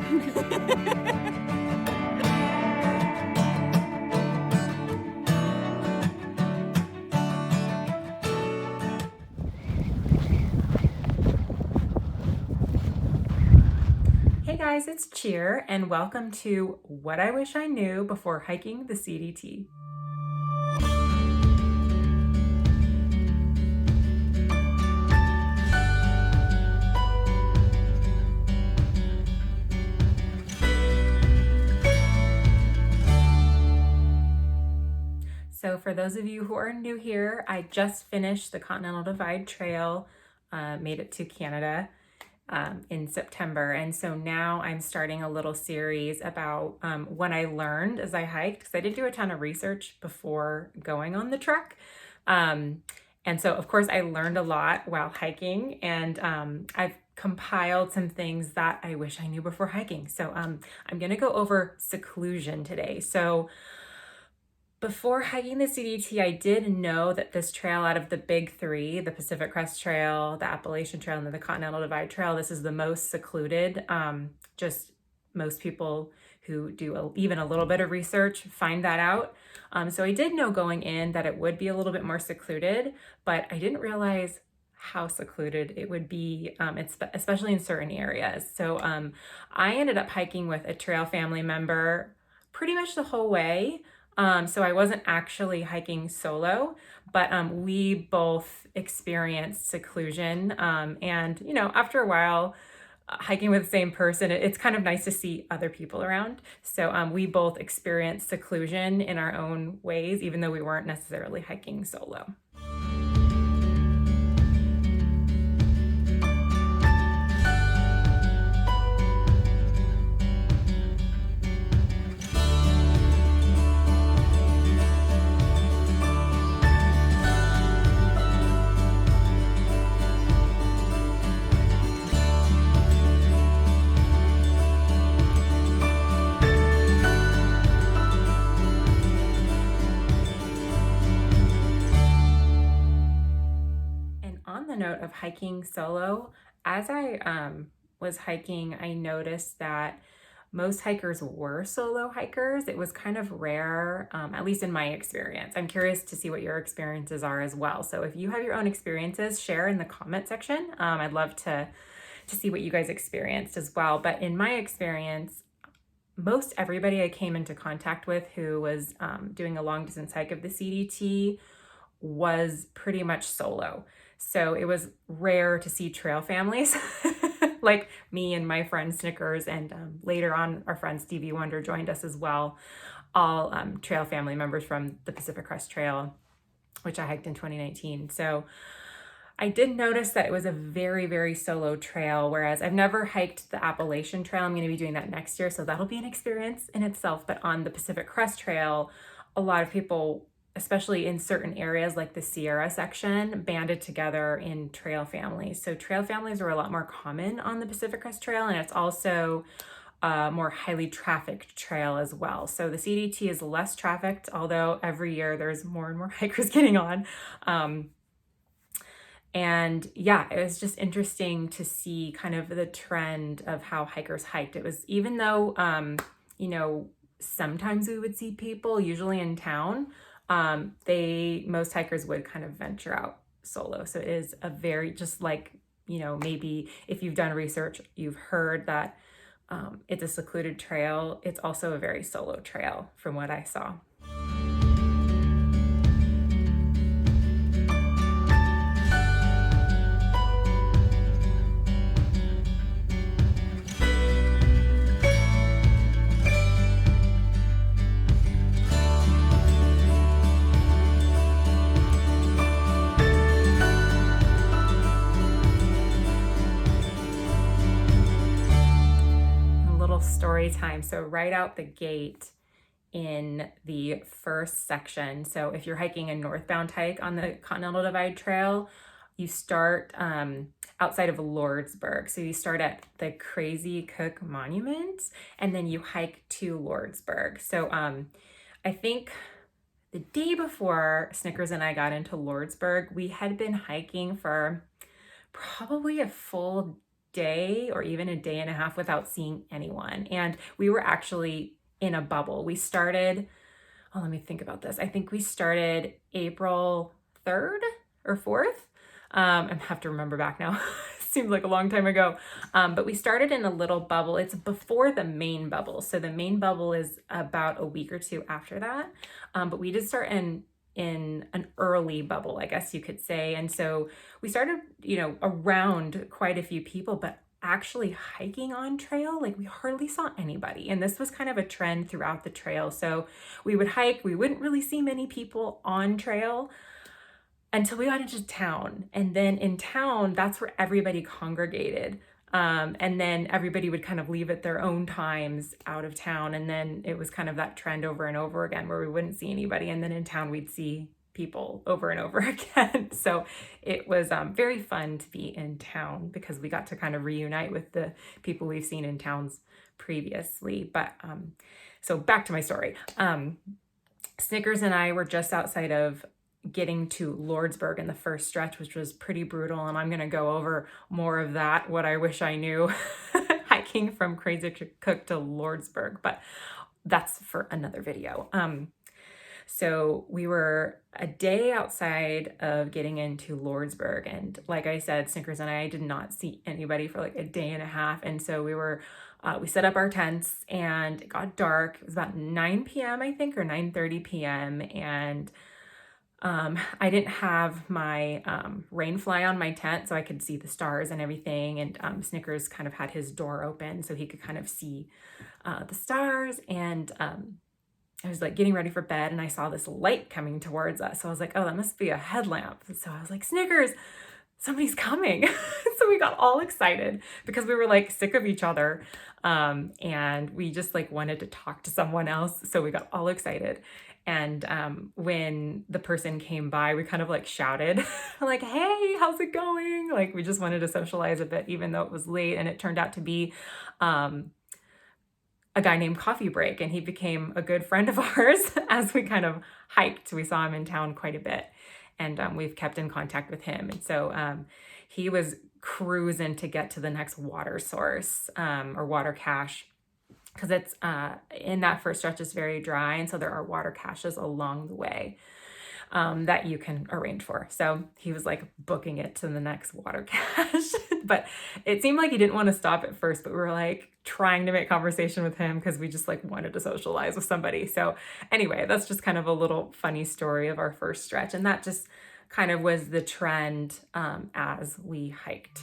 Hey guys, it's Cheer, and welcome to What I Wish I Knew Before Hiking the CDT. So for those of you who are new here, I just finished the Continental Divide Trail, made it to Canada in September. And so now I'm starting a little series about what I learned as I hiked, because I didn't do a ton of research before going on the trek. And so, of course, I learned a lot while hiking, and I've compiled some things that I wish I knew before hiking. So I'm going to go over seclusion today. So before hiking the CDT, I did know that this trail out of the big three, the Pacific Crest Trail, the Appalachian Trail, and then the Continental Divide Trail, this is the most secluded. Just most people who do even a little bit of research find that out. So I did know going in that it would be a little bit more secluded, but I didn't realize how secluded it would be, especially in certain areas. So I ended up hiking with a trail family member pretty much the whole way. So I wasn't actually hiking solo, but we both experienced seclusion. And, you know, after a while, hiking with the same person, it's kind of nice to see other people around. So we both experienced seclusion in our own ways, even though we weren't necessarily hiking solo. On the note of hiking solo, as I was hiking, I noticed that most hikers were solo hikers. It was kind of rare, at least in my experience. I'm curious to see what your experiences are as well. So if you have your own experiences, share in the comment section. I'd love to see what you guys experienced as well. But in my experience, most everybody I came into contact with who was doing a long distance hike of the CDT was pretty much solo. So it was rare to see trail families like me and my friend Snickers, and later on our friend Stevie Wonder joined us as well, all trail family members from the Pacific Crest Trail, which I hiked in 2019. So I did notice that it was a very, very solo trail, whereas I've never hiked the Appalachian Trail. I'm going to be doing that next year, so that'll be an experience in itself. But on the Pacific Crest Trail, a lot of people, especially in certain areas like the Sierra section, banded together in trail families. So trail families are a lot more common on the Pacific Crest Trail, and it's also a more highly trafficked trail as well. So the CDT is less trafficked, although every year there's more and more hikers getting on. And yeah, it was just interesting to see kind of the trend of how hikers hiked. It was, even though, you know, sometimes we would see people, usually in town, most hikers would kind of venture out solo. So it is a very, just like, you know, maybe if you've done research, you've heard that it's a secluded trail. It's also a very solo trail from what I saw. Story time. So right out the gate in the first section, so if you're hiking a northbound hike on the Continental Divide Trail, you start outside of Lordsburg. So you start at the Crazy Cook Monument, and then you hike to Lordsburg. So I think the day before Snickers and I got into Lordsburg, we had been hiking for probably a full day or even a day and a half without seeing anyone. And we were actually in a bubble. We started, oh, let me think about this. I think we started April 3rd or 4th. I have to remember back now. Seems like a long time ago. But we started in a little bubble. It's before the main bubble. So the main bubble is about a week or two after that. But we did start in an early bubble, I guess you could say. And so we started, around quite a few people, but actually hiking on trail, like we hardly saw anybody. And this was kind of a trend throughout the trail. So we would hike, we wouldn't really see many people on trail until we got into town. And then in town, that's where everybody congregated. And then everybody would kind of leave at their own times out of town. And then it was kind of that trend over and over again where we wouldn't see anybody. And then in town, we'd see people over and over again. So it was very fun to be in town because we got to kind of reunite with the people we've seen in towns previously. But so back to my story. Snickers and I were just outside of getting to Lordsburg in the first stretch, which was pretty brutal. And I'm going to go over more of that, what I wish I knew, hiking from Crazy Cook to Lordsburg, but that's for another video. So we were a day outside of getting into Lordsburg. And like I said, Snickers and I did not see anybody for like a day and a half. And so we set up our tents and it got dark. It was about 9 p.m., I think, or 9:30 p.m. And I didn't have my rain fly on my tent so I could see the stars and everything. And Snickers kind of had his door open so he could kind of see the stars. And I was like getting ready for bed and I saw this light coming towards us. So I was like, oh, that must be a headlamp. So I was like, Snickers, somebody's coming. So we got all excited because we were like sick of each other. And we just like wanted to talk to someone else. So we got all excited. And when the person came by, we kind of like shouted like, hey, how's it going? Like we just wanted to socialize a bit, even though it was late. And it turned out to be a guy named Coffee Break. And he became a good friend of ours as we kind of hiked. We saw him in town quite a bit. And we've kept in contact with him. And so he was cruising to get to the next water source or water cache, because it's in that first stretch is very dry. And so there are water caches along the way that you can arrange for. So he was like booking it to the next water cache. But it seemed like he didn't want to stop at first, but we were like trying to make conversation with him because we just like wanted to socialize with somebody. So anyway, that's just kind of a little funny story of our first stretch. And that just kind of was the trend as we hiked.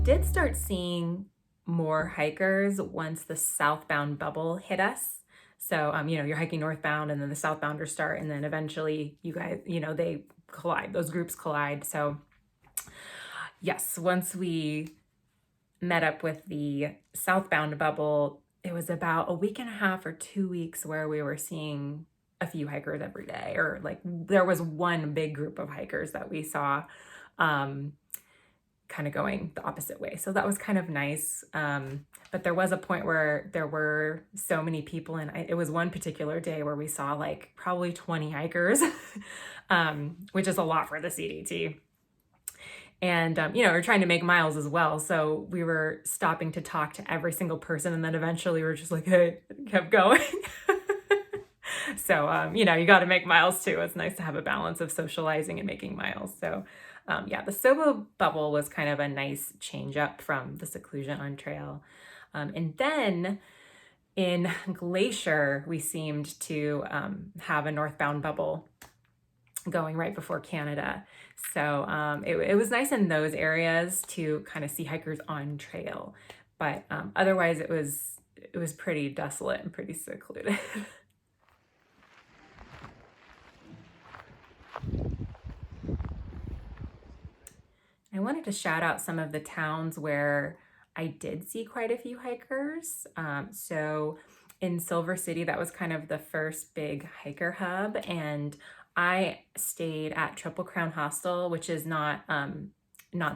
Did start seeing more hikers once the southbound bubble hit us. So, you're hiking northbound and then the southbounders start and then eventually you guys, they collide, those groups collide. So yes, once we met up with the southbound bubble, it was about a week and a half or 2 weeks where we were seeing a few hikers every day, or like there was one big group of hikers that we saw, kind of going the opposite way. So that was kind of nice. But there was a point where there were so many people, and it was one particular day where we saw like probably 20 hikers, which is a lot for the CDT. And, we're trying to make miles as well. So we were stopping to talk to every single person. And then eventually we were just like, hey, kept going. So, you got to make miles too. It's nice to have a balance of socializing and making miles. So the Sobo bubble was kind of a nice change up from the Seclusion on trail. And then in Glacier, we seemed to have a northbound bubble going right before Canada. So it was nice in those areas to kind of see hikers on trail. But otherwise, it was pretty desolate and pretty secluded. I wanted to shout out some of the towns where I did see quite a few hikers. So in Silver City, that was kind of the first big hiker hub. And I stayed at Triple Crown Hostel, which is not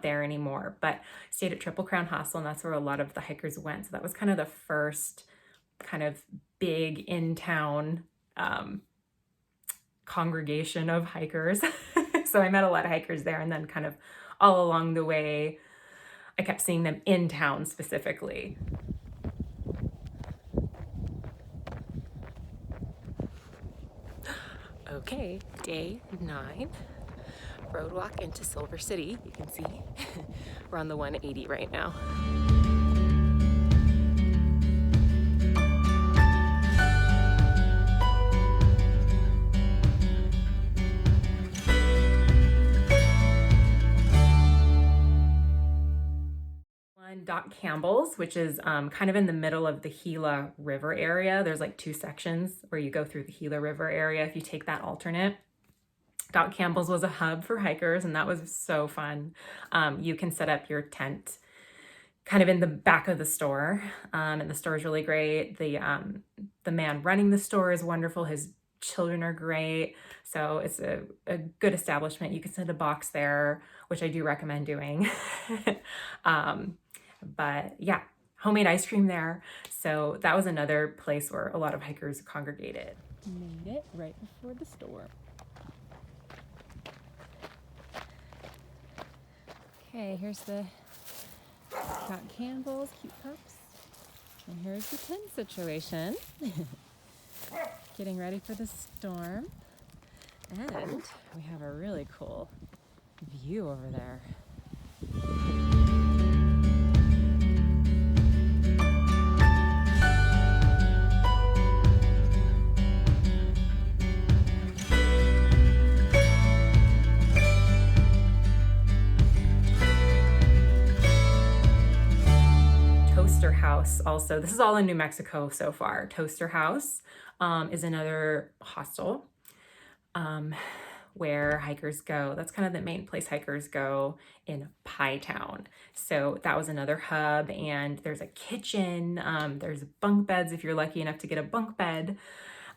there anymore, but stayed at Triple Crown Hostel, and that's where a lot of the hikers went. So that was kind of the first kind of big in-town congregation of hikers. So I met a lot of hikers there, and then kind of all along the way, I kept seeing them in town specifically. Okay, day 9, road walk into Silver City. You can see we're on the 180 right now. Doc Campbell's, which is kind of in the middle of the Gila River area. There's like 2 sections where you go through the Gila River area if you take that alternate. Doc Campbell's was a hub for hikers, and that was so fun. You can set up your tent kind of in the back of the store, and the store is really great. The man running the store is wonderful. His children are great. So it's a good establishment. You can send a box there, which I do recommend doing. But yeah, homemade ice cream there. So that was another place where a lot of hikers congregated. Made it right before the store. Okay, here's the Doc Campbell's cute pups. And here's the tent situation. Getting ready for the storm. And we have a really cool view over there. House also, this is all in New Mexico so far. Toaster House is another hostel where hikers go. That's kind of the main place hikers go in Pie Town. So that was another hub, and there's a kitchen, there's bunk beds if you're lucky enough to get a bunk bed.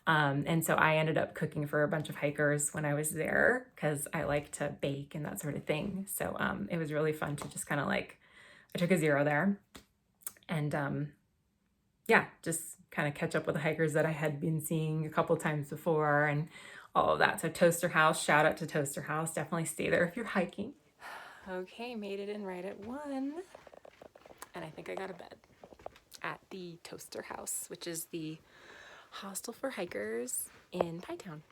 And so I ended up cooking for a bunch of hikers when I was there because I like to bake and that sort of thing. So it was really fun to just kind of like, I took a 0 there. And yeah, just kind of catch up with the hikers that I had been seeing a couple times before and all of that. So Toaster House, shout out to Toaster House. Definitely stay there if you're hiking. Okay, made it in right at 1. And I think I got a bed at the Toaster House, which is the hostel for hikers in Pie Town.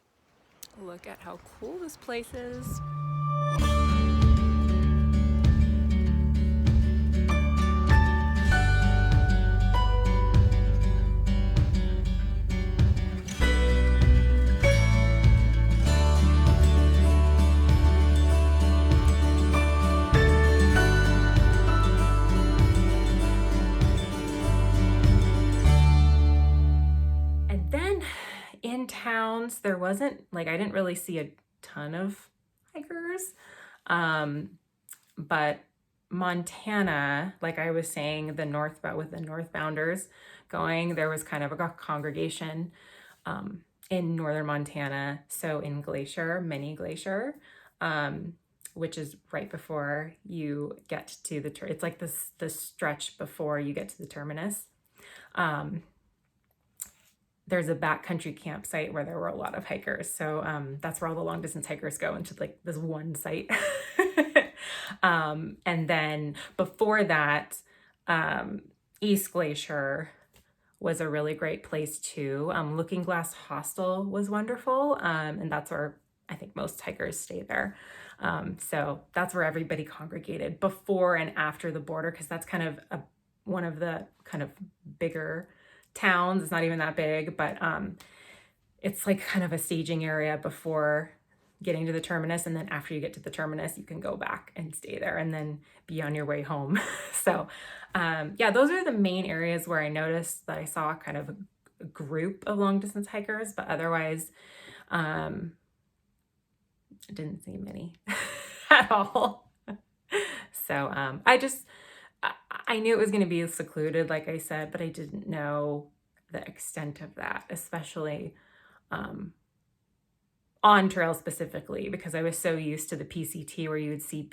Look at how cool this place is. In towns, there wasn't, like, I didn't really see a ton of hikers, but Montana, like I was saying, with the northbounders going, there was kind of a congregation in northern Montana. So in Glacier, Mini Glacier, which is right before you get to it's like the stretch before you get to the terminus. There's a backcountry campsite where there were a lot of hikers. So that's where all the long distance hikers go, into like this one site. And then before that, East Glacier was a really great place too. Looking Glass Hostel was wonderful. And that's where I think most hikers stay there. So that's where everybody congregated before and after the border, because that's kind of one of the kind of bigger towns. It's not even that big, but it's like kind of a staging area before getting to the terminus, and then after you get to the terminus, you can go back and stay there and then be on your way home. So yeah, those are the main areas where I noticed that I saw kind of a group of long distance hikers, but otherwise I didn't see many at all. So I knew it was going to be secluded, like I said, but I didn't know the extent of that, especially on trail specifically, because I was so used to the PCT where you would see,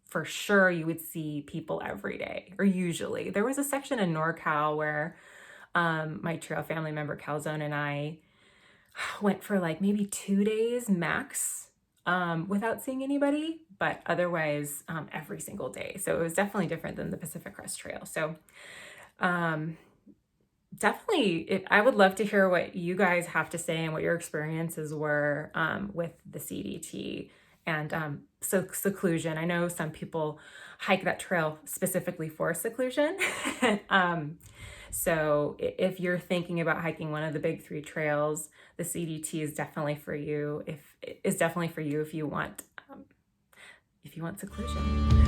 for sure, you would see people every day, or usually. There was a section in NorCal where my trail family member Calzone and I went for like maybe 2 days max without seeing anybody, but otherwise every single day. So it was definitely different than the Pacific Crest Trail. So definitely, I would love to hear what you guys have to say and what your experiences were with the CDT and seclusion. I know some people hike that trail specifically for seclusion. So if you're thinking about hiking one of the big 3 trails, the CDT is definitely for you. If you want seclusion.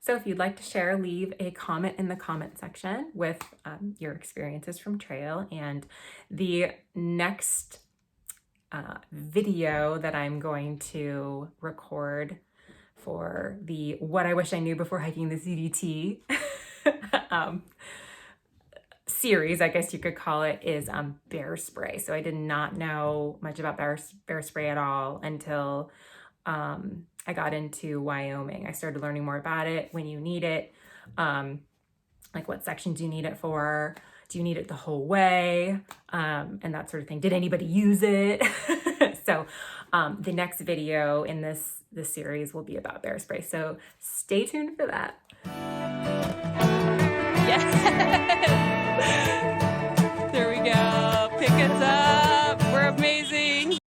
So if you'd like to share, leave a comment in the comment section with your experiences from trail. And the next video that I'm going to record for the What I Wish I Knew Before Hiking the CDT series, I guess you could call it, is bear spray. So I did not know much about bear spray at all until I got into Wyoming. I started learning more about it, when you need it, like what sections you need it for, do you need it the whole way, and that sort of thing. Did anybody use it? So the next video in this series will be about bear spray. So stay tuned for that. Yes. There we go. Pick us up.